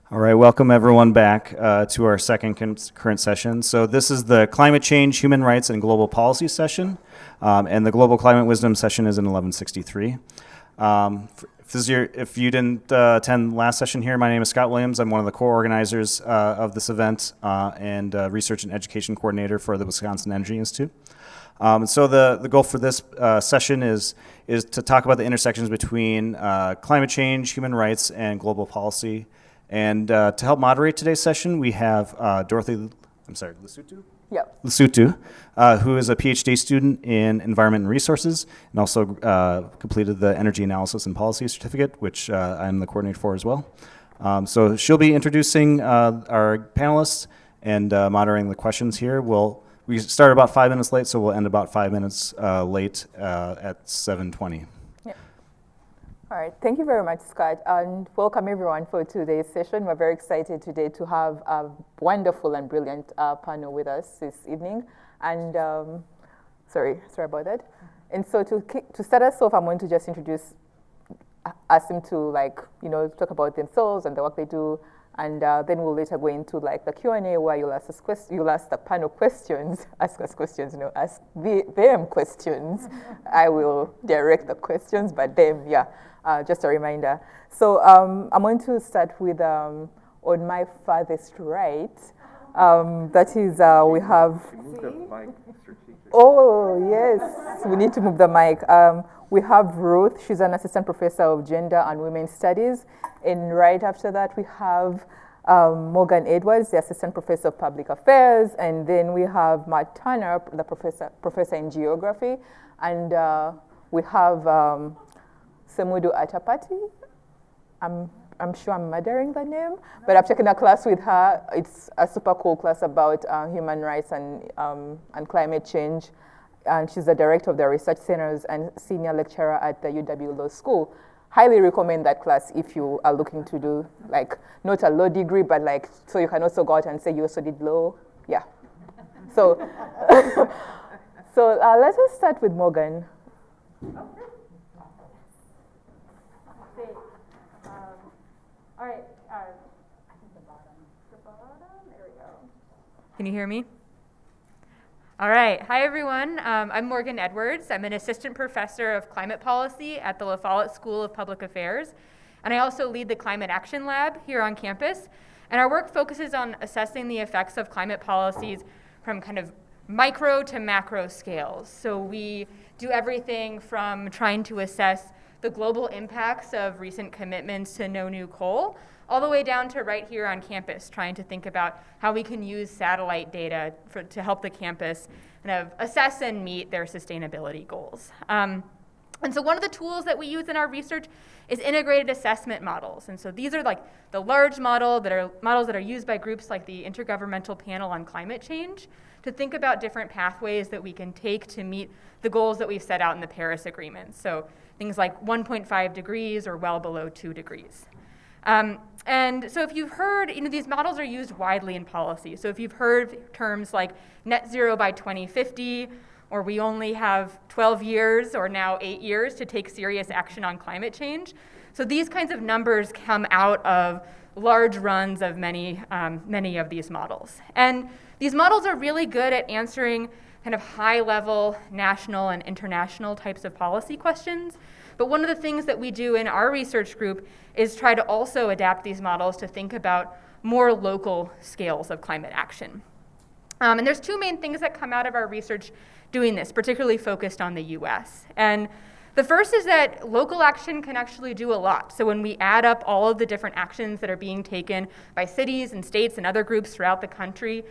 All right, welcome everyone back to our second current session. So this is the Climate Change, Human Rights, and Global Policy session, and the Global Climate Wisdom session is in 1163. If you didn't attend last session here, my name is Scott Williams. I'm one of the co-organizers of this event and research and education coordinator for the Wisconsin Energy Institute. So the goal for this session is to talk about the intersections between climate change, human rights, and global policy. And to help moderate today's session, we have Dorothy, Lsoto? Yep. Lsoto, who is a PhD student in environment and resources, and also completed the energy analysis and policy certificate, which I'm the coordinator for as well. So she'll be introducing our panelists and moderating the questions here. We start about 5 minutes late, so we'll end about 5 minutes late at 7:20. All right, thank you very much, Scott, and welcome everyone for today's session. We're very excited today to have a wonderful and brilliant panel with us this evening. And sorry about that. And so to start us off, I'm going to just ask them to talk about themselves and the work they do, and then we'll later go into the Q&A where you'll ask the panel questions, ask us questions, ask them questions. I will direct the questions, but them, yeah. Just a reminder. So I'm going to start with on my farthest right. That is, we have. Move the mic strategically. Oh yes, we need to move the mic. We have Ruth. She's an assistant professor of gender and women's studies. And right after that, we have Morgan Edwards, the assistant professor of public affairs. And then we have Matt Turner, the professor in geography. And we have Sumudu Adapattu. I'm sure I'm murdering the name, but I've taken a class with her. It's a super cool class about human rights and climate change. And she's the director of the research centers and senior lecturer at the UW Law School. Highly recommend that class if you are looking to do not a law degree, but so you can also go out and say you also did law. Yeah. So, let's just start with Morgan. All right, I think the bottom, there we go. Can you hear me? All right, hi everyone. I'm Morgan Edwards. I'm an assistant professor of climate policy at the La Follette School of Public Affairs. And I also lead the Climate Action Lab here on campus. And our work focuses on assessing the effects of climate policies from kind of micro to macro scales. So we do everything from trying to assess the global impacts of recent commitments to no new coal, all the way down to right here on campus, trying to think about how we can use satellite data to help the campus kind of assess and meet their sustainability goals. And so one of the tools that we use in our research is integrated assessment models. And so these are the large models that are used by groups like the Intergovernmental Panel on Climate Change to think about different pathways that we can take to meet the goals that we've set out in the Paris Agreement. So things like 1.5 degrees or well below 2 degrees. And so if you've heard, these models are used widely in policy. So if you've heard terms like net zero by 2050, or we only have 12 years or now 8 years to take serious action on climate change. So these kinds of numbers come out of large runs of many of these models. And these models are really good at answering kind of high-level national and international types of policy questions. But one of the things that we do in our research group is try to also adapt these models to think about more local scales of climate action. And there's two main things that come out of our research doing this, particularly focused on the US. And the first is that local action can actually do a lot. So when we add up all of the different actions that are being taken by cities and states and other groups throughout the country,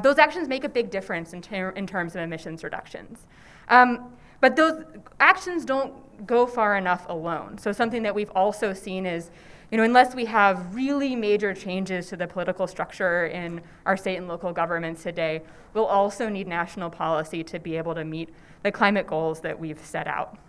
those actions make a big difference in terms of emissions reductions. But those actions don't go far enough alone. So something that we've also seen is, unless we have really major changes to the political structure in our state and local governments today, we'll also need national policy to be able to meet the climate goals that we've set out.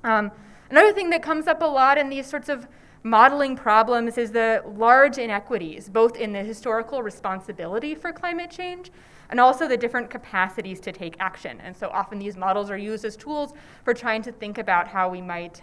Another thing that comes up a lot in these sorts of modeling problems is the large inequities, both in the historical responsibility for climate change, and also the different capacities to take action. And so often these models are used as tools for trying to think about how we might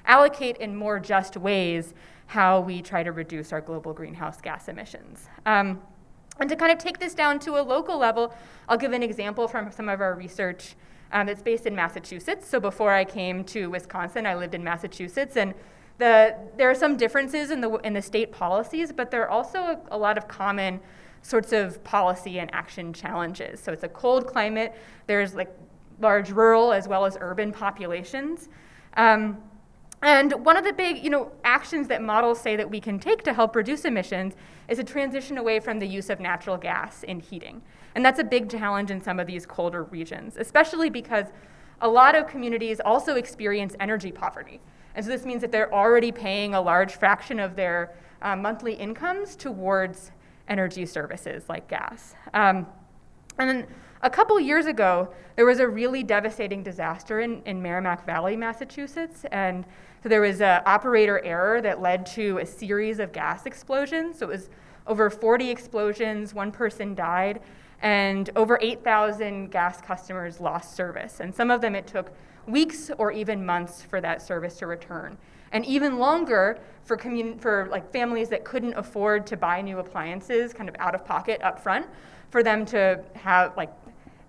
allocate in more just ways how we try to reduce our global greenhouse gas emissions. And to kind of take this down to a local level, I'll give an example from some of our research that's based in Massachusetts. So before I came to Wisconsin, I lived in Massachusetts, and there are some differences in the state policies, but there are also a lot of common sorts of policy and action challenges. So it's a cold climate. There's like large rural as well as urban populations. And one of the big, actions that models say that we can take to help reduce emissions is a transition away from the use of natural gas in heating. And that's a big challenge in some of these colder regions, especially because a lot of communities also experience energy poverty. And so this means that they're already paying a large fraction of their monthly incomes towards energy services like gas. And then a couple years ago, there was a really devastating disaster in Merrimack Valley, Massachusetts. And so there was an operator error that led to a series of gas explosions. So it was over 40 explosions, one person died, and over 8,000 gas customers lost service. And some of them it took weeks or even months for that service to return. And even longer for families that couldn't afford to buy new appliances kind of out of pocket up front, for them to have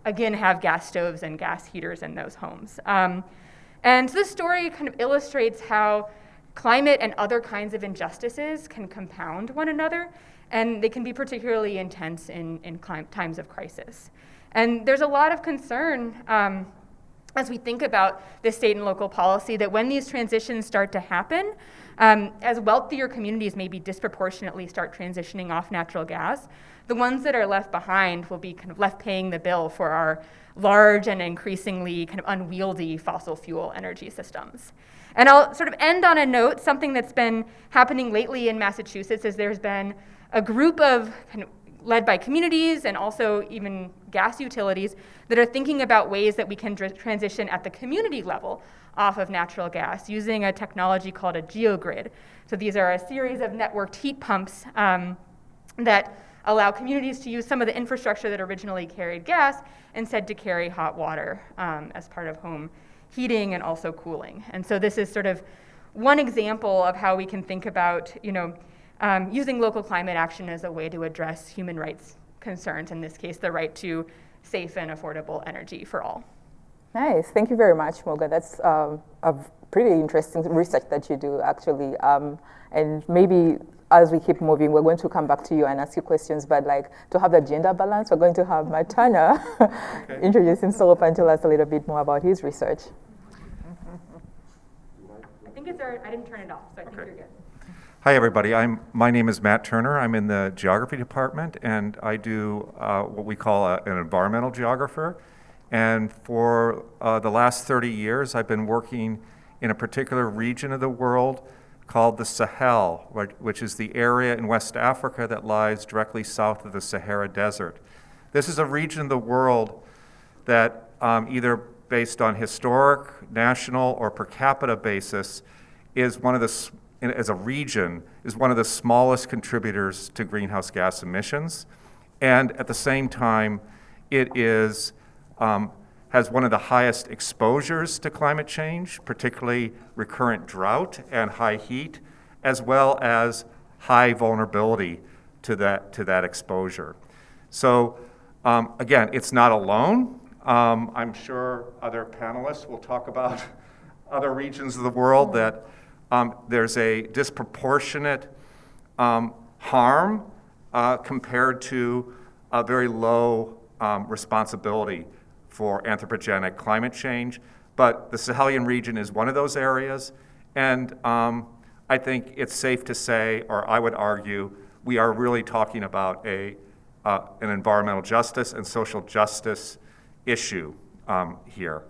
have gas stoves and gas heaters in those homes. And so this story kind of illustrates how climate and other kinds of injustices can compound one another, and they can be particularly intense in times of crisis. And there's a lot of concern as we think about the state and local policy that when these transitions start to happen, as wealthier communities maybe disproportionately start transitioning off natural gas, the ones that are left behind will be kind of left paying the bill for our large and increasingly kind of unwieldy fossil fuel energy systems. And I'll sort of end on a note, something that's been happening lately in Massachusetts is there's been a group of led by communities and also even gas utilities that are thinking about ways that we can transition at the community level off of natural gas using a technology called a geogrid. So these are a series of networked heat pumps that allow communities to use some of the infrastructure that originally carried gas instead to carry hot water as part of home heating and also cooling. And so this is sort of one example of how we can think about, using local climate action as a way to address human rights concerns, in this case, the right to safe and affordable energy for all. Nice. Thank you very much, Moga. That's a pretty interesting research that you do, actually. And maybe as we keep moving, we're going to come back to you and ask you questions, but to have the gender balance, we're going to have Matt Turner introduce himself and tell us a little bit more about his research. I think I didn't turn it off, so I think you're good. Hi, everybody. My name is Matt Turner. I'm in the geography department, and I do what we call an environmental geographer. And for the last 30 years, I've been working in a particular region of the world called the Sahel, which is the area in West Africa that lies directly south of the Sahara Desert. This is a region of the world that either based on historic, national, or per capita basis is one of the as a region, is one of the smallest contributors to greenhouse gas emissions. And at the same time, it is, has one of the highest exposures to climate change, particularly recurrent drought and high heat, as well as high vulnerability to that exposure. So again, it's not alone. I'm sure other panelists will talk about other regions of the world that there's a disproportionate harm compared to a very low responsibility for anthropogenic climate change. But the Sahelian region is one of those areas, and I think it's safe to say, or I would argue, we are really talking about an environmental justice and social justice issue here.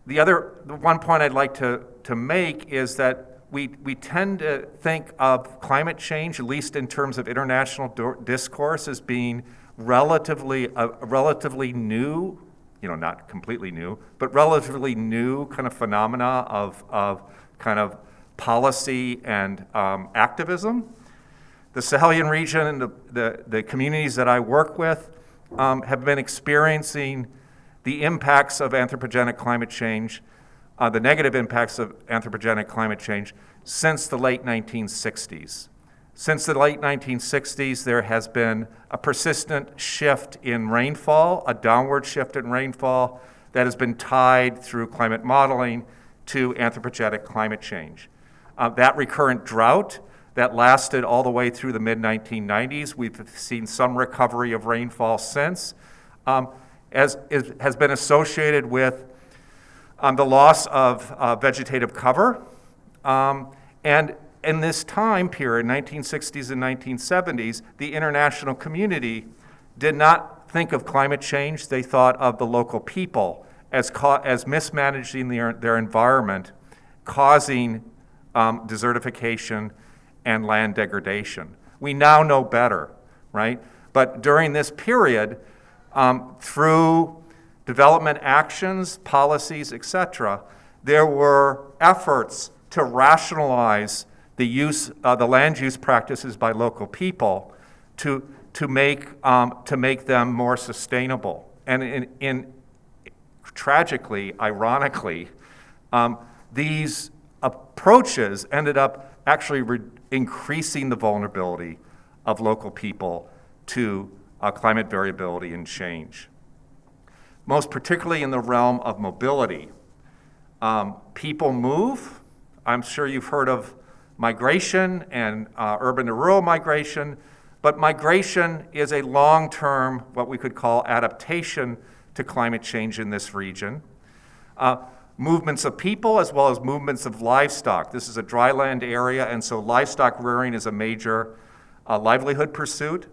The one point I'd like to make is that we tend to think of climate change, at least in terms of international discourse, as being relatively new, not completely new, but relatively new kind of phenomena of kind of policy and activism. The Sahelyan region and the communities that I work with have been experiencing the impacts of anthropogenic climate change, the negative impacts of anthropogenic climate change since the late 1960s. Since the late 1960s, there has been a persistent shift in rainfall, a downward shift in rainfall that has been tied through climate modeling to anthropogenic climate change. That recurrent drought that lasted all the way through the mid-1990s, we've seen some recovery of rainfall since, has been associated with the loss of vegetative cover. And in this time period, 1960s and 1970s, the international community did not think of climate change. They thought of the local people as mismanaging their environment, causing desertification and land degradation. We now know better, right? But during this period, through development actions, policies, etc., there were efforts to rationalize the land use practices by local people to make them more sustainable. And tragically, ironically, these approaches ended up actually increasing the vulnerability of local people to climate variability and change. Most particularly in the realm of mobility. People move. I'm sure you've heard of migration and urban to rural migration, but migration is a long-term, what we could call adaptation to climate change in this region. Movements of people as well as movements of livestock. This is a dry land area, and so livestock rearing is a major livelihood pursuit.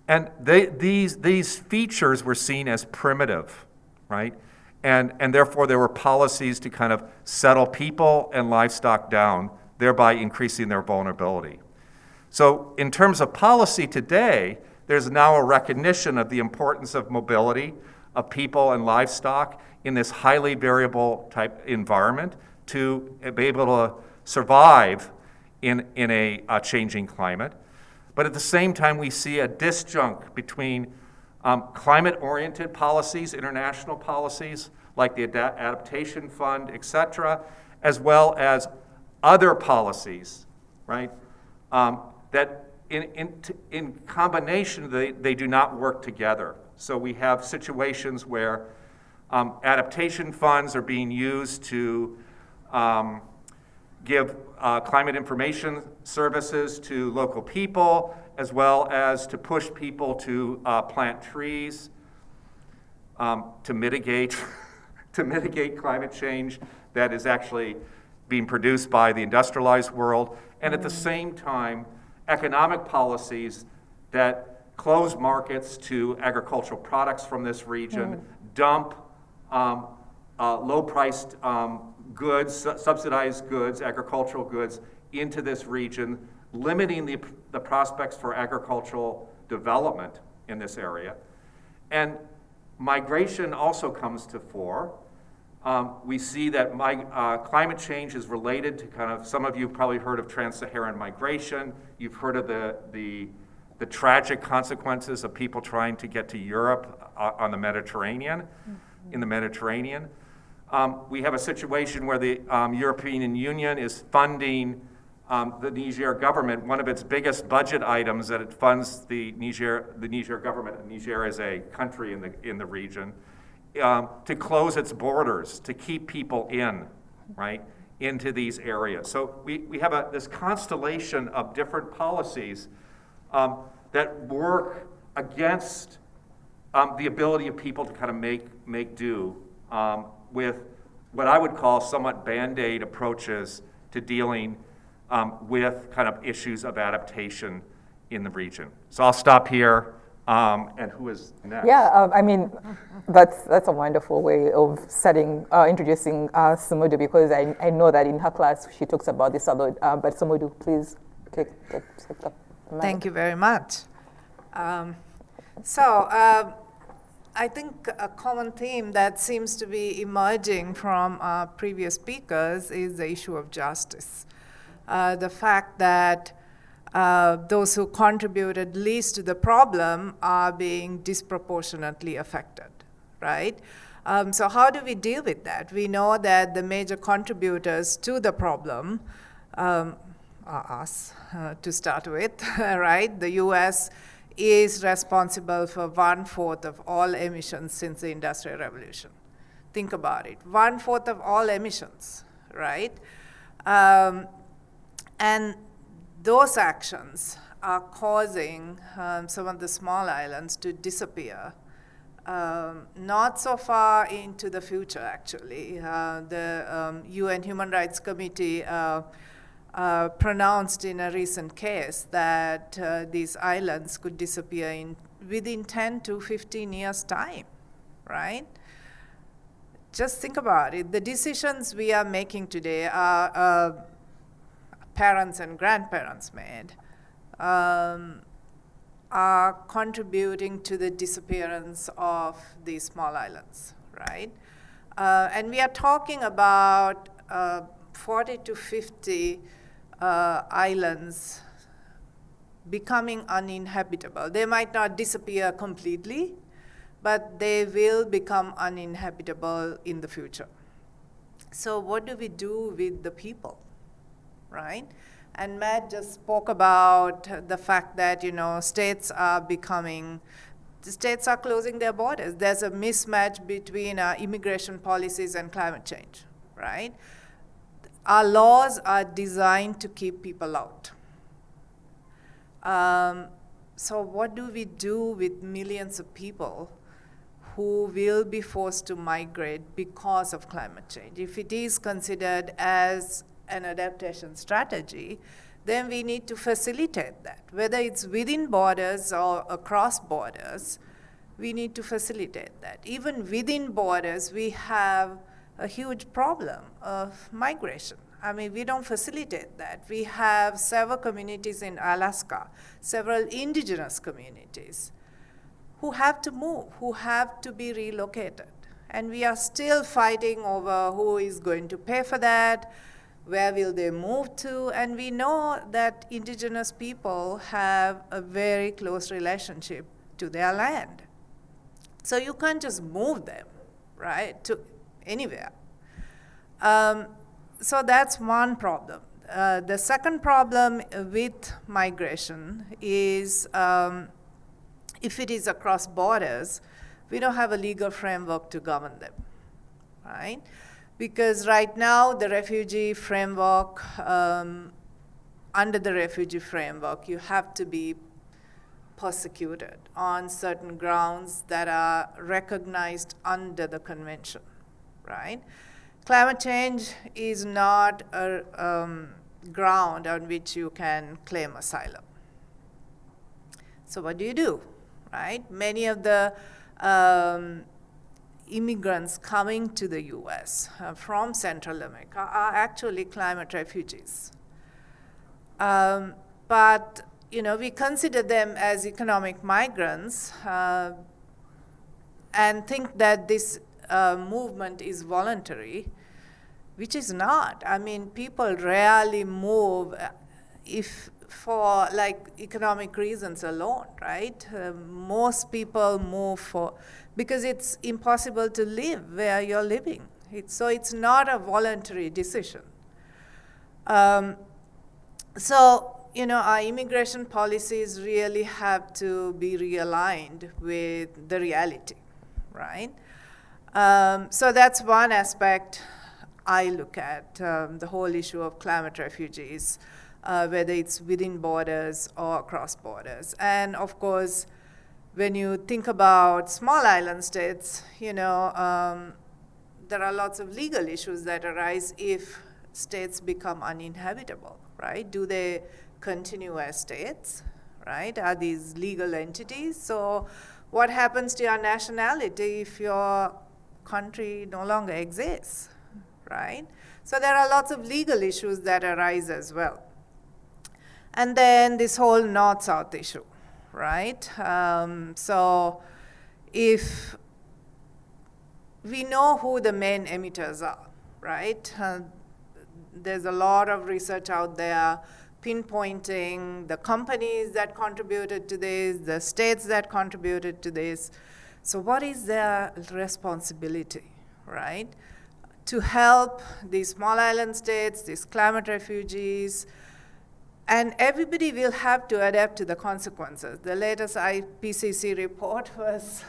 And these features were seen as primitive, right? And therefore there were policies to kind of settle people and livestock down, thereby increasing their vulnerability. So in terms of policy today, there's now a recognition of the importance of mobility of people and livestock in this highly variable type environment to be able to survive in a changing climate. But at the same time, we see a disjunct between climate-oriented policies, international policies, like the Adaptation Fund, et cetera, as well as other policies, right, that in combination, they do not work together. So we have situations where adaptation funds are being used to give climate information services to local people, as well as to push people to plant trees to mitigate climate change that is actually being produced by the industrialized world, and at the same time, economic policies that close markets to agricultural products from this region, dump low-priced goods, subsidized goods, agricultural goods into this region, limiting the prospects for agricultural development in this area. And migration also comes to fore. We see that climate change is related to kind of, some of you have probably heard of trans-Saharan migration. You've heard of the tragic consequences of people trying to get to Europe on the Mediterranean, in the Mediterranean. We have a situation where the European Union is funding the Niger government. One of its biggest budget items that it funds the Niger government, and Niger is a country in the region, to close its borders, to keep people into these areas. So we have this constellation of different policies that work against the ability of people to kind of make do with what I would call somewhat Band-Aid approaches to dealing with kind of issues of adaptation in the region. So I'll stop here. And who is next? Yeah, I mean, that's a wonderful way of introducing Sumudu, because I know that in her class she talks about this a lot. But Sumudu, please take the mic. Thank you very much. I think a common theme that seems to be emerging from our previous speakers is the issue of justice. The fact that those who contributed least to the problem are being disproportionately affected, right? So how do we deal with that? We know that the major contributors to the problem are us, to start with, right? The US is responsible for 1/4 of all emissions since the Industrial Revolution. Think about it, 1/4 of all emissions, right? And those actions are causing some of the small islands to disappear. Not so far into the future, actually. The UN Human Rights Committee pronounced in a recent case that these islands could disappear within 10 to 15 years' time, right? Just think about it. The decisions we are making today are parents and grandparents made, are contributing to the disappearance of these small islands, right? And we are talking about 40 to 50 islands becoming uninhabitable. They might not disappear completely, but they will become uninhabitable in the future. So what do we do with the people, right? And Matt just spoke about the fact that, states are closing their borders. There's a mismatch between immigration policies and climate change, right? Our laws are designed to keep people out. So what do we do with millions of people who will be forced to migrate because of climate change? If it is considered as an adaptation strategy, then we need to facilitate that. Whether it's within borders or across borders, we need to facilitate that. Even within borders, we have a huge problem of migration. I mean, we don't facilitate that. We have several communities in Alaska, several indigenous communities who have to move, who have to be relocated. And we are still fighting over who is going to pay for that, where will they move to? And we know that indigenous people have a very close relationship to their land. So you can't just move them, right, to anywhere. So that's one problem. The second problem with migration is if it is across borders, we don't have a legal framework to govern them, right? Because right now, the refugee framework, under the refugee framework, you have to be persecuted on certain grounds that are recognized under the convention, right? Climate change is not a ground on which you can claim asylum. So what do, right? Many of the immigrants coming to the US from Central America are actually climate refugees. But we consider them as economic migrants and think that this movement is voluntary, which is not. I mean, people rarely move if for economic reasons alone, right? Most people move because it's impossible to live where you're living. So it's not a voluntary decision. So our immigration policies really have to be realigned with the reality, right? So that's one aspect I look at, the whole issue of climate refugees, whether it's within borders or across borders. And of course, when you think about small island states, there are lots of legal issues that arise if states become uninhabitable, right? Do they continue as states, right? Are these legal entities? So what happens to your nationality if your country no longer exists, right? So there are lots of legal issues that arise as well. And then this whole north-south issue, right? So if we know who the main emitters are, right? There's a lot of research out there pinpointing the companies that contributed to this, the states that contributed to this. So what is their responsibility, right? To help these small island states, these climate refugees, and everybody will have to adapt to the consequences. The latest IPCC report was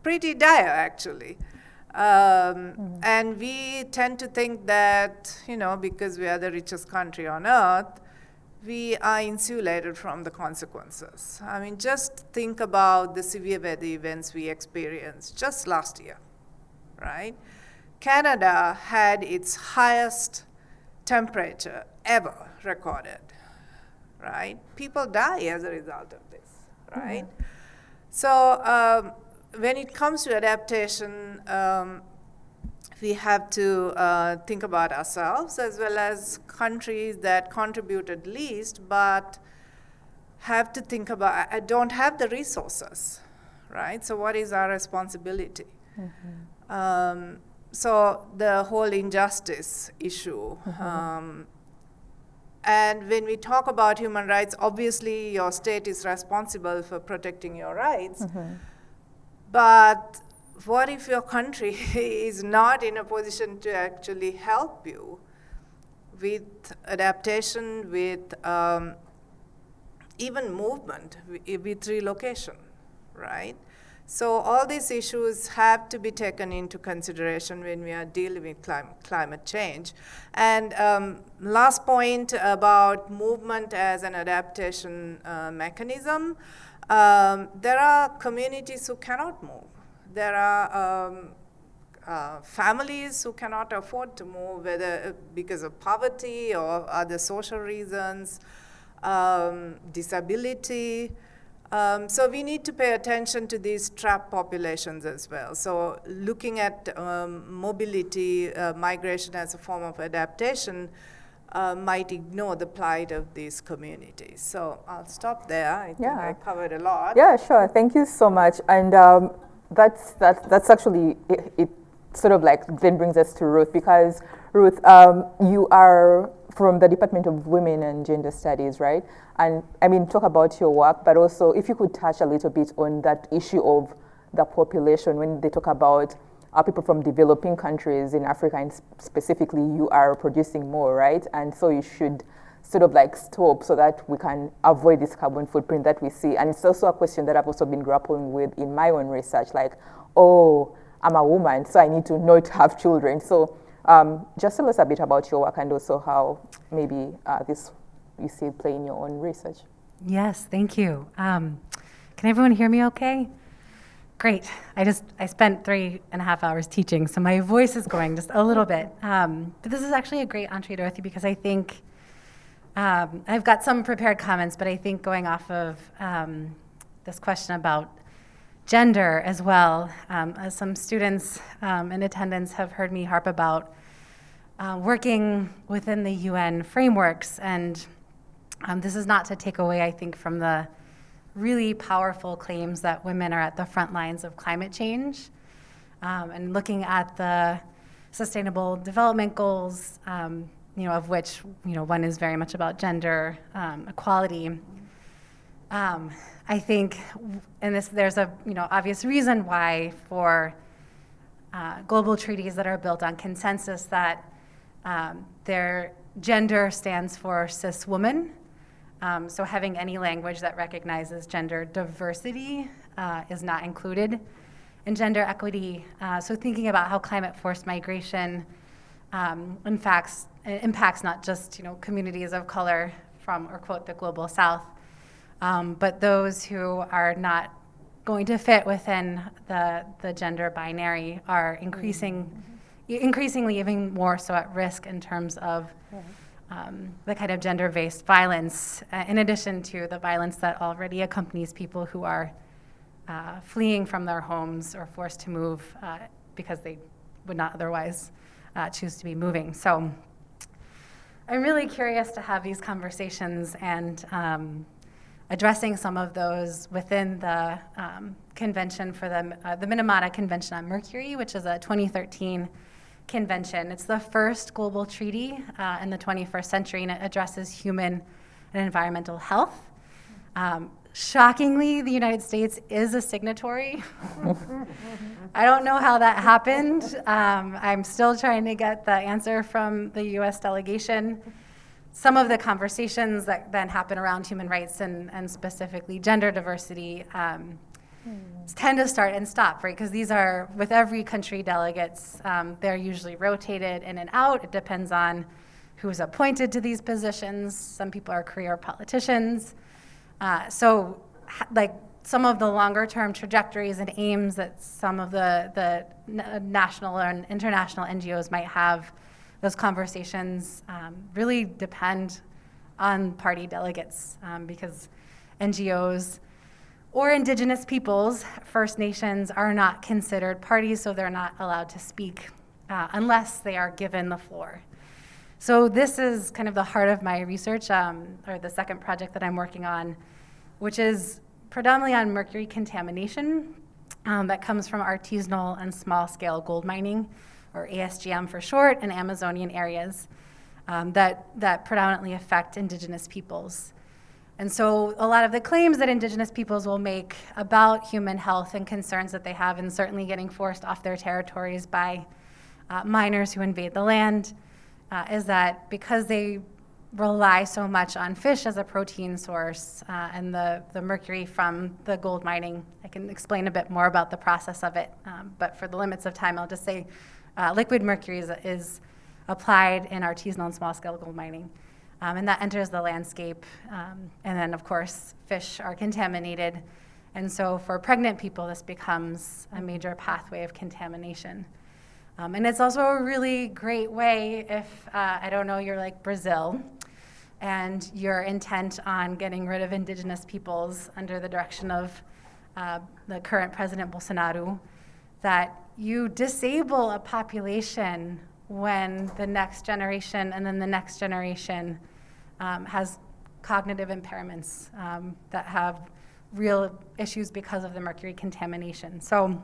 pretty dire, actually. And we tend to think that, because we are the richest country on earth, we are insulated from the consequences. I mean, just think about the severe weather events we experienced just last year, right? Canada had its highest temperature ever recorded, right? People die as a result of this, right? Mm-hmm. So when it comes to adaptation, we have to think about ourselves as well as countries that contributed least but have to think about, don't have the resources, right? So what is our responsibility? Mm-hmm. So the whole injustice issue. Mm-hmm. And when we talk about human rights, obviously your state is responsible for protecting your rights. Mm-hmm. But what if your country is not in a position to actually help you with adaptation, with even movement, with relocation, right? So all these issues have to be taken into consideration when we are dealing with climate change. And last point about movement as an adaptation mechanism, there are communities who cannot move. There are families who cannot afford to move, whether because of poverty or other social reasons, disability. So we need to pay attention to these trapped populations as well. So looking at mobility, migration as a form of adaptation might ignore the plight of these communities. So I'll stop there. I think I covered a lot. Yeah, sure. Thank you so much. And that's actually, it sort of like then brings us to Ruth, because Ruth, you are from the Department of Women and Gender Studies, right? And I mean, talk about your work, but also if you could touch a little bit on that issue of the population when they talk about people from developing countries in Africa, and specifically you are producing more, right? And so you should sort of like stop so that we can avoid this carbon footprint that we see. And it's also a question that I've also been grappling with in my own research, like, oh, I'm a woman, so I need to not have children. So just tell us a bit about your work and also how maybe this you see play in your own research. Yes, thank you. Can everyone hear me okay? Great. I spent 3.5 hours teaching, so my voice is going just a little bit. But this is actually a great entree, Dorothy, because I think I've got some prepared comments, but I think going off of this question about gender as well, as some students in attendance have heard me harp about working within the UN frameworks, and this is not to take away, I think, from the really powerful claims that women are at the front lines of climate change, and looking at the Sustainable Development Goals, of which one is very much about gender equality. I think, and there's a obvious reason why for global treaties that are built on consensus that their gender stands for cis woman. So having any language that recognizes gender diversity is not included in gender equity. So thinking about how climate forced migration impacts not just communities of color from, or quote, the global south, but those who are not going to fit within the gender binary are increasingly even more so at risk in terms of the kind of gender-based violence, in addition to the violence that already accompanies people who are fleeing from their homes or forced to move because they would not otherwise choose to be moving. So I'm really curious to have these conversations and addressing some of those within the convention for the Minamata Convention on Mercury, which is a 2013 convention. It's the first global treaty in the 21st century, and it addresses human and environmental health. Shockingly, the United States is a signatory. I don't know how that happened. I'm still trying to get the answer from the US delegation. Some of the conversations that then happen around human rights and specifically gender diversity tend to start and stop, right? Because these are, with every country delegates, they're usually rotated in and out. It depends on who's appointed to these positions. Some people are career politicians. So like some of the longer term trajectories and aims that some of the national and international NGOs might have, those conversations really depend on party delegates because NGOs or Indigenous peoples, First Nations, are not considered parties, so they're not allowed to speak unless they are given the floor. So this is kind of the heart of my research, or the second project that I'm working on, which is predominantly on mercury contamination that comes from artisanal and small-scale gold mining, or ASGM for short, in Amazonian areas that predominantly affect Indigenous peoples. And so a lot of the claims that Indigenous peoples will make about human health and concerns that they have, and certainly getting forced off their territories by miners who invade the land, is that because they rely so much on fish as a protein source and the mercury from the gold mining, I can explain a bit more about the process of it, but for the limits of time, I'll just say liquid mercury is applied in artisanal and small-scale gold mining, and that enters the landscape, and then of course fish are contaminated, and so for pregnant people this becomes a major pathway of contamination. And it's also a really great way if, I don't know, you're like Brazil and you're intent on getting rid of Indigenous peoples under the direction of the current President Bolsonaro, that you disable a population when the next generation and then the next generation has cognitive impairments that have real issues because of the mercury contamination. So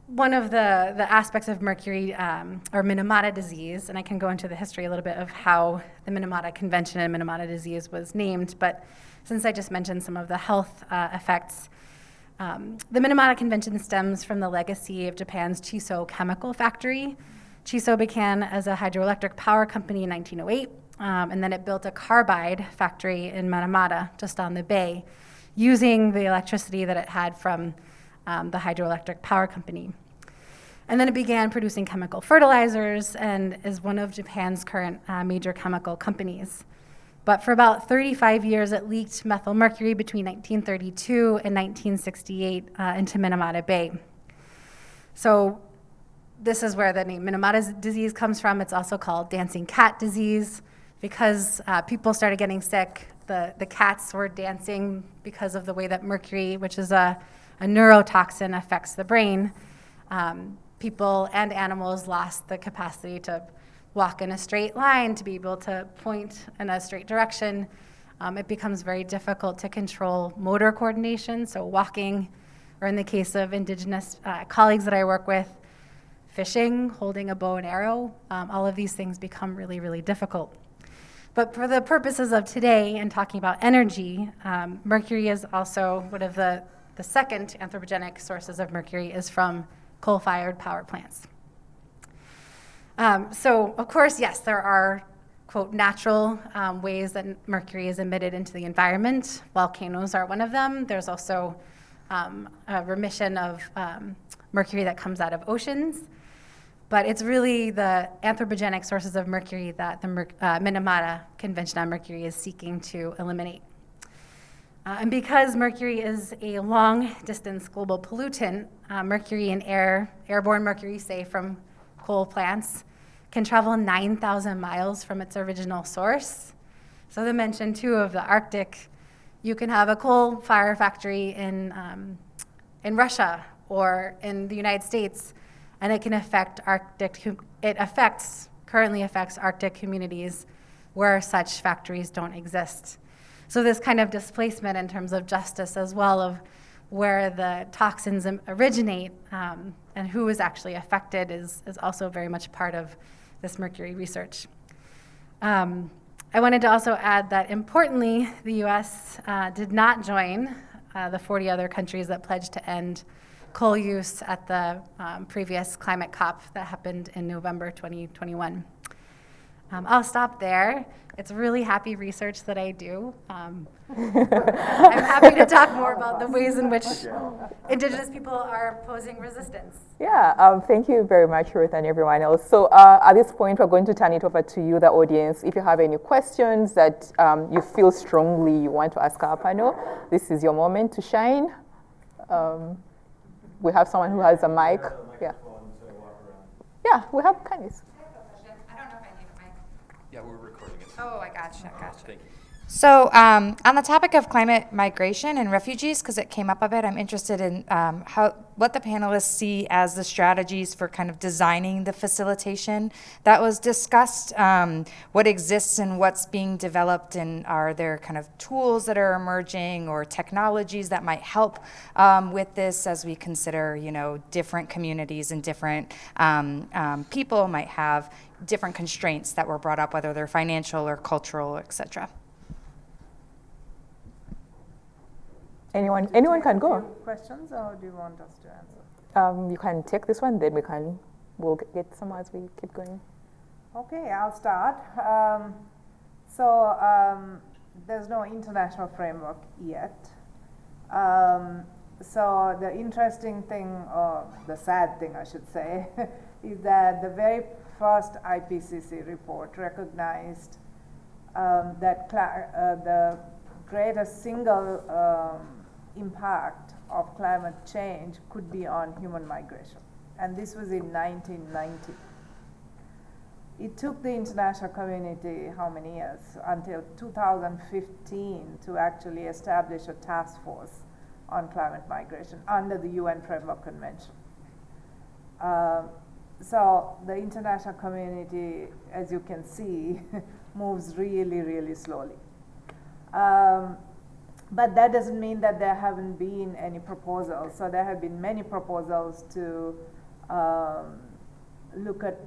one of the aspects of mercury, or Minamata disease, and I can go into the history a little bit of how the Minamata Convention and Minamata disease was named, but since I just mentioned some of the health effects, the Minamata Convention stems from the legacy of Japan's Chiso chemical factory. Chiso began as a hydroelectric power company in 1908, and then it built a carbide factory in Minamata, just on the bay, using the electricity that it had from the hydroelectric power company. And then it began producing chemical fertilizers and is one of Japan's current major chemical companies. But for about 35 years, it leaked methyl mercury between 1932 and 1968 into Minamata Bay. So this is where the name Minamata disease comes from. It's also called dancing cat disease because people started getting sick. The cats were dancing because of the way that mercury, which is a neurotoxin, affects the brain. People and animals lost the capacity to walk in a straight line, to be able to point in a straight direction. It becomes very difficult to control motor coordination, so walking, or in the case of Indigenous colleagues that I work with, fishing, holding a bow and arrow, all of these things become really, really difficult. But for the purposes of today and talking about energy, mercury is also one of the second anthropogenic sources of mercury is from coal-fired power plants. So, of course, yes, there are, quote, natural ways that mercury is emitted into the environment. Volcanoes are one of them. There's also a remission of mercury that comes out of oceans. But it's really the anthropogenic sources of mercury that the Minamata Convention on Mercury is seeking to eliminate. And because mercury is a long-distance global pollutant, mercury in airborne mercury, say from coal plants, can travel 9,000 miles from its original source. So the mention, too, of the Arctic, you can have a coal fire factory in Russia or in the United States, and it can affect currently affects Arctic communities where such factories don't exist. So this kind of displacement in terms of justice as well of where the toxins originate and who is actually affected is also very much part of this mercury research. I wanted to also add that importantly, the US did not join the 40 other countries that pledged to end coal use at the previous climate COP that happened in November 2021. I'll stop there. It's really happy research that I do. I'm happy to talk more about the ways in which Indigenous people are posing resistance. Yeah, thank you very much, Ruth, and everyone else. So at this point, we're going to turn it over to you, the audience. If you have any questions that you feel strongly you want to ask our panel, this is your moment to shine. We have someone who has a mic. Yeah. Yeah, we have Candice. I don't know if I need a mic. Yeah, we're recording it. Oh, I gotcha. Thank you. So on the topic of climate migration and refugees, because it came up a bit, I'm interested in what the panelists see as the strategies for kind of designing the facilitation that was discussed, what exists and what's being developed, and are there kind of tools that are emerging or technologies that might help with this as we consider, different communities and different people might have different constraints that were brought up, whether they're financial or cultural, et cetera. Anyone can go. Questions, or do you want us to answer? You can take this one, then we'll get some as we keep going. Okay, I'll start. There's no international framework yet. So the interesting thing, or the sad thing I should say, is that the very first IPCC report recognized that the greatest single impact of climate change could be on human migration. And this was in 1990. It took the international community how many years? Until 2015 to actually establish a task force on climate migration under the UN Framework Convention. So the international community, as you can see, moves really, really slowly. But that doesn't mean that there haven't been any proposals. So there have been many proposals to look at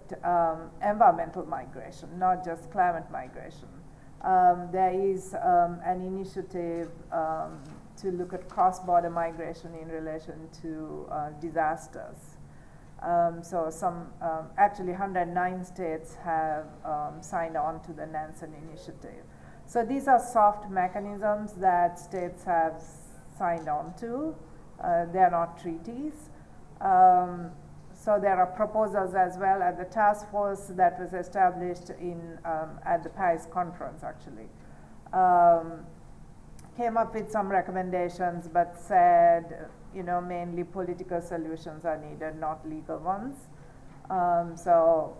environmental migration, not just climate migration. There is an initiative to look at cross-border migration in relation to disasters. So actually 109 states have signed on to the Nansen Initiative. So these are soft mechanisms that states have signed on to. They're not treaties. So there are proposals as well at the task force that was established at the Paris conference, actually. Came up with some recommendations, but said, mainly political solutions are needed, not legal ones. So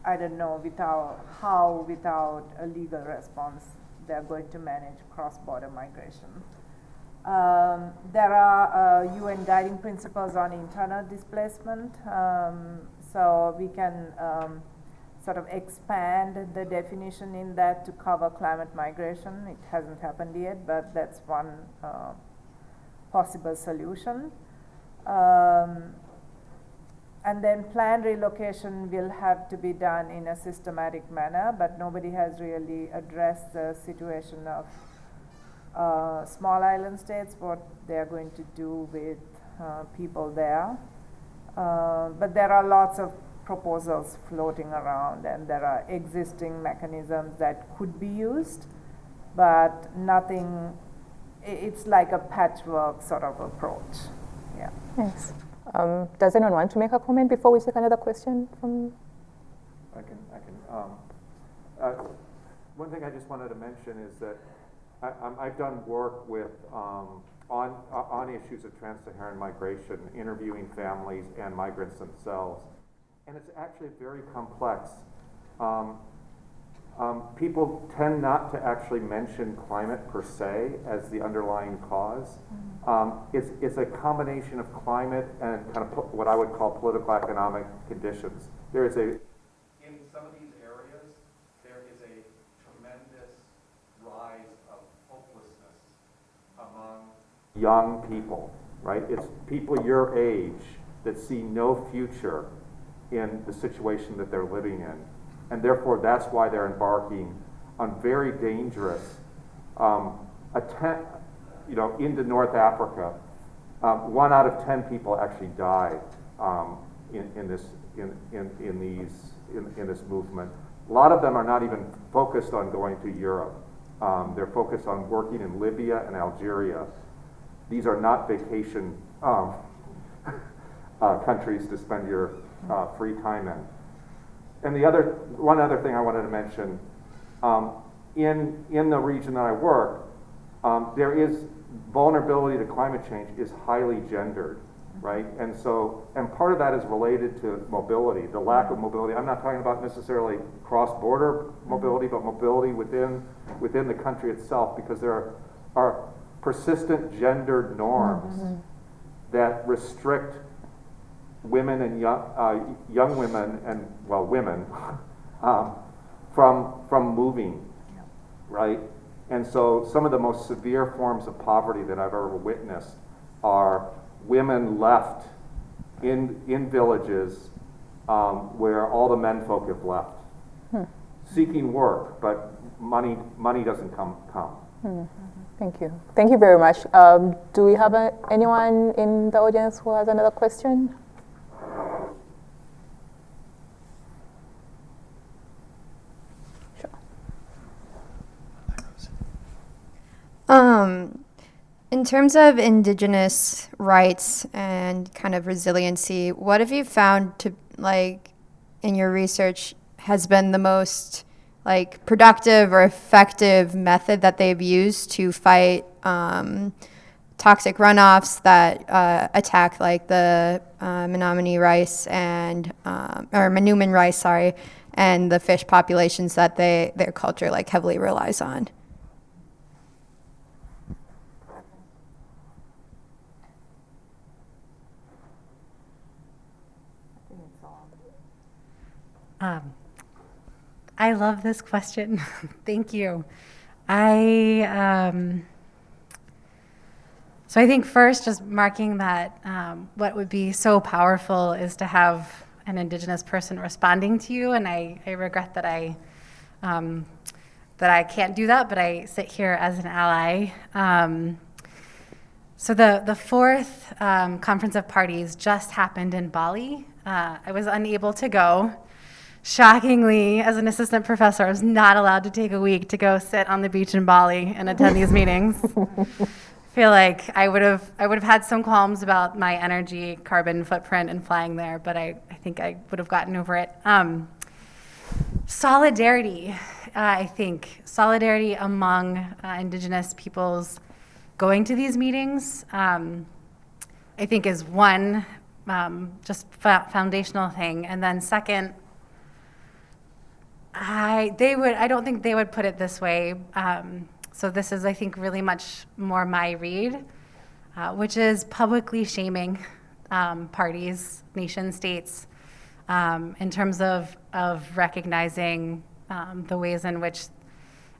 I don't know how without a legal response they're going to manage cross-border migration. There are UN guiding principles on internal displacement, so we can sort of expand the definition in that to cover climate migration. It hasn't happened yet, but that's one possible solution. And then planned relocation will have to be done in a systematic manner, but nobody has really addressed the situation of small island states, what they're going to do with people there. But there are lots of proposals floating around, and there are existing mechanisms that could be used, but nothing, it's like a patchwork sort of approach. Yeah. Thanks. Does anyone want to make a comment before we take another question from? I can. One thing I just wanted to mention is that I've done work with on issues of trans-Saharan migration, interviewing families and migrants themselves, and it's actually very complex. People tend not to actually mention climate per se as the underlying cause. It's a combination of climate and kind of what I would call political economic conditions. In some of these areas, there is a tremendous rise of hopelessness among young people, right? It's people your age that see no future in the situation that they're living in. and therefore that's why they're embarking on very dangerous into North Africa. 1 out of 10 people actually died in this movement. A lot of them are not even focused on going to Europe. They're focused on working in Libya and Algeria. These are not vacation countries to spend your free time in. And one other thing I wanted to mention, in the region that I work, there is vulnerability to climate change is highly gendered, right? And part of that is related to mobility, the lack of mobility. I'm not talking about necessarily cross-border mobility, but mobility within the country itself, because there are persistent gendered norms that restrict women and young women and women from moving, right? And so some of the most severe forms of poverty that I've ever witnessed are women left in villages where all the men folk have left, seeking work, but money doesn't come. Thank you. Thank you very much. Do we have anyone in the audience who has another question? In terms of indigenous rights and kind of resiliency, what have you found to, like, in your research has been the most, like, productive or effective method that they've used to fight toxic runoffs that attack, like, the Menominee rice and, or Manuman rice, sorry, and the fish populations that their culture, like, heavily relies on? I love this question. Thank you. So I think first, just marking that what would be so powerful is to have an Indigenous person responding to you, and I regret that I can't do that, but I sit here as an ally. So the fourth Conference of Parties just happened in Bali. I was unable to go. Shockingly, as an assistant professor, I was not allowed to take a week to go sit on the beach in Bali and attend these meetings. I feel like I would have had some qualms about my energy carbon footprint in flying there, but I think I would have gotten over it. Solidarity, I think. Solidarity among Indigenous peoples going to these meetings, I think, is one just foundational thing. And then second, I don't think they would put it this way. So this is, I think, really much more my read, which is publicly shaming parties, nation states, in terms of recognizing the ways in which,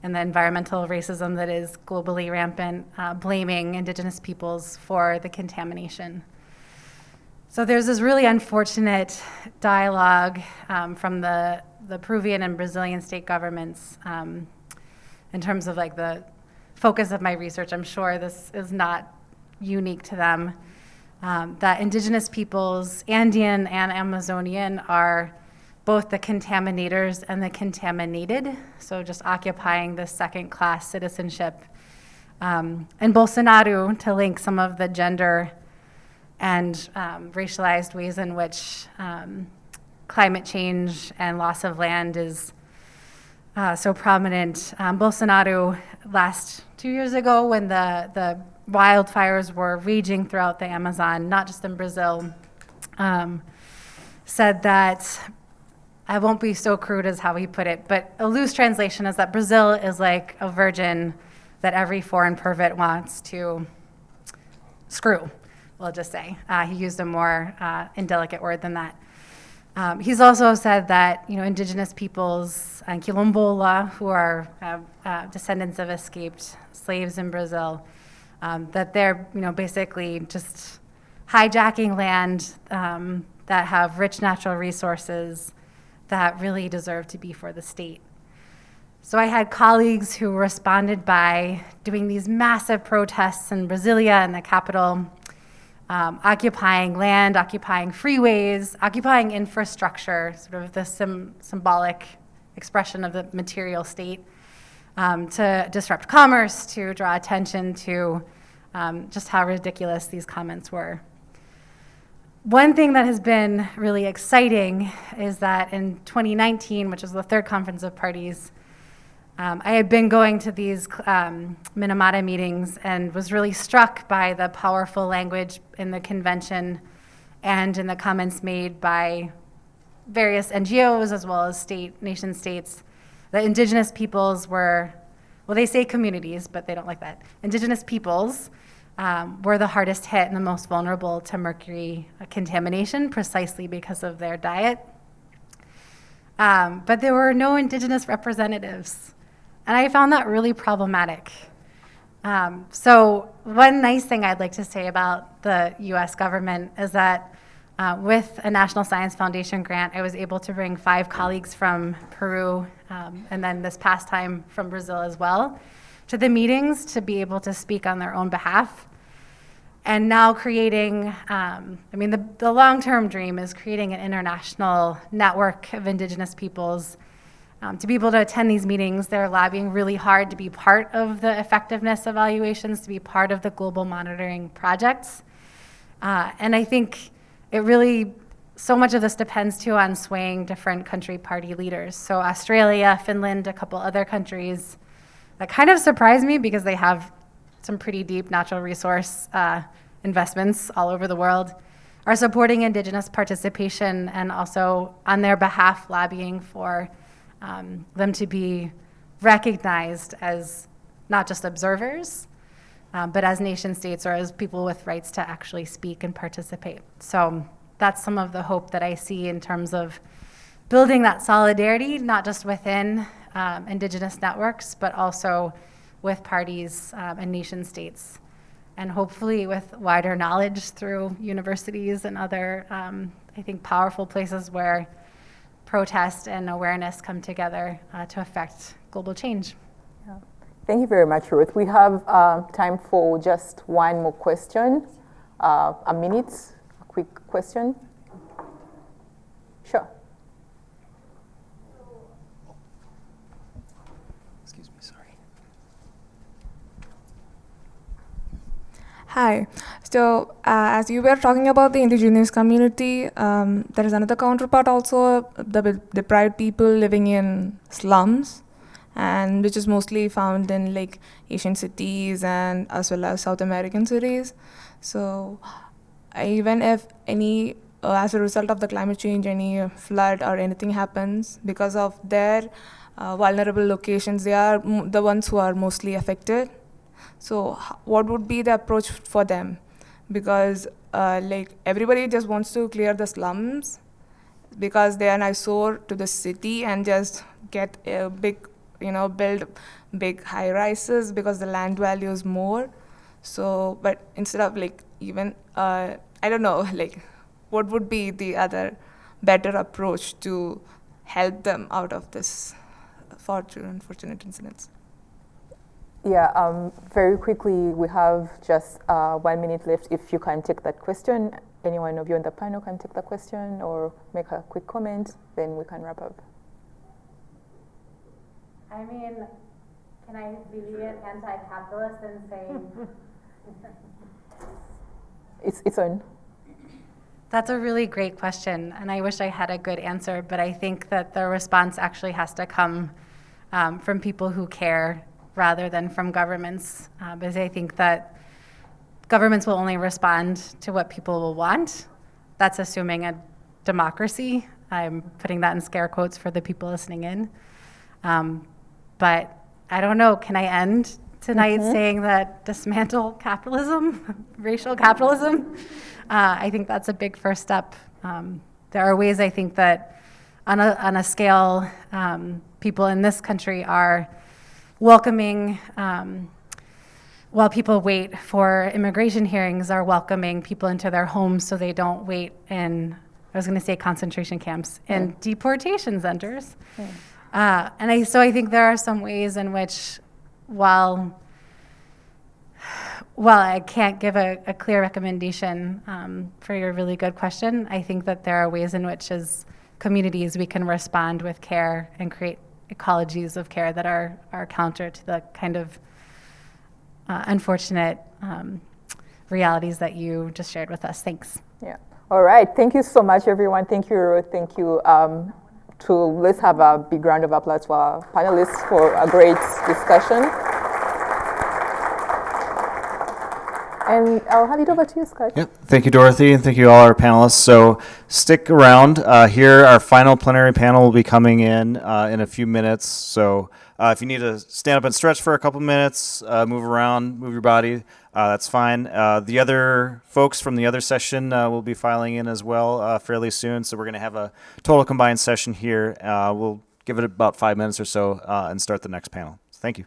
and the environmental racism that is globally rampant, blaming Indigenous peoples for the contamination. So there's this really unfortunate dialogue from the Peruvian and Brazilian state governments in terms of, like, the focus of my research. I'm sure this is not unique to them, that Indigenous peoples, Andean and Amazonian, are both the contaminators and the contaminated, so just occupying this second-class citizenship. And Bolsonaro, to link some of the gender and racialized ways in which climate change and loss of land is so prominent. Bolsonaro, 2 years ago, when the wildfires were raging throughout the Amazon, not just in Brazil, said that, I won't be so crude as how he put it, but a loose translation is that Brazil is like a virgin that every foreign pervert wants to screw, we'll just say. He used a more indelicate word than that. He's also said that, Indigenous peoples and Quilombola, who are descendants of escaped slaves in Brazil, that they're basically just hijacking land that have rich natural resources that really deserve to be for the state. So I had colleagues who responded by doing these massive protests in Brasilia, in the capital, occupying land, occupying freeways, occupying infrastructure, sort of the symbolic expression of the material state, to disrupt commerce, to draw attention to just how ridiculous these comments were. One thing that has been really exciting is that in 2019, which was the third conference of parties, I had been going to these Minamata meetings and was really struck by the powerful language in the convention and in the comments made by various NGOs as well as nation states. The indigenous peoples were, well, they say communities, but they don't like that. Indigenous peoples were the hardest hit and the most vulnerable to mercury contamination precisely because of their diet. But there were no indigenous representatives. And I found that really problematic. So one nice thing I'd like to say about the US government is that with a National Science Foundation grant, I was able to bring 5 colleagues from Peru, and then this past time from Brazil as well, to the meetings to be able to speak on their own behalf. And now creating, the long-term dream is creating an international network of indigenous peoples. To be able to attend these meetings, they're lobbying really hard to be part of the effectiveness evaluations, to be part of the global monitoring projects. And I think it really, so much of this depends too on swaying different country party leaders. So Australia, Finland, a couple other countries that kind of surprised me because they have some pretty deep natural resource investments all over the world, are supporting indigenous participation and also on their behalf lobbying for them to be recognized as not just observers, but as nation states or as people with rights to actually speak and participate. So that's some of the hope that I see in terms of building that solidarity, not just within indigenous networks, but also with parties and nation states. And hopefully with wider knowledge through universities and other, I think, powerful places where protest and awareness come together to affect global change. Yeah. Thank you very much, Ruth. We have time for just one more question, a minute, a quick question. Sure. Excuse me, sorry. Hi. So, as you were talking about the indigenous community, there is another counterpart also, the deprived people living in slums, and which is mostly found in like Asian cities and as well as South American cities. So, even if any, as a result of the climate change, any flood or anything happens, because of their vulnerable locations, they are the ones who are mostly affected. So what would be the approach for them? Because like everybody just wants to clear the slums because they are an eyesore to the city and just get a big, build big high rises because the land value is more. So, but instead of like even, I don't know, like what would be the other better approach to help them out of this unfortunate incidents? Yeah, very quickly, we have just 1 minute left. If you can take that question, any one of you on the panel can take the question or make a quick comment, then we can wrap up. I mean, can I be an anti-capitalist and say? It's on. That's a really great question, and I wish I had a good answer, but I think that the response actually has to come from people who care rather than from governments, because I think that governments will only respond to what people will want. That's assuming a democracy. I'm putting that in scare quotes for the people listening in. But I don't know, can I end tonight saying that dismantle capitalism, racial capitalism? I think that's a big first step. There are ways I think that on a scale, people in this country are welcoming, while people wait for immigration hearings, are welcoming people into their homes so they don't wait in I was going to say concentration camps and deportation centers. So I think there are some ways in which, while I can't give a clear recommendation for your really good question, I think that there are ways in which, as communities, we can respond with care and create ecologies of care that are counter to the kind of unfortunate realities that you just shared with us. Thanks. Yeah. All right. Thank you so much, everyone. Thank you, Ruth. Thank you. Let's have a big round of applause for our panelists for a great discussion. And I'll hand it over to you, Scott. Yep. Thank you, Dorothy, and thank you all our panelists. So stick around. Here, our final plenary panel will be coming in a few minutes. So if you need to stand up and stretch for a couple minutes, move around, move your body, that's fine. The other folks from the other session will be filing in as well fairly soon. So we're going to have a total combined session here. We'll give it about 5 minutes or so and start the next panel. Thank you.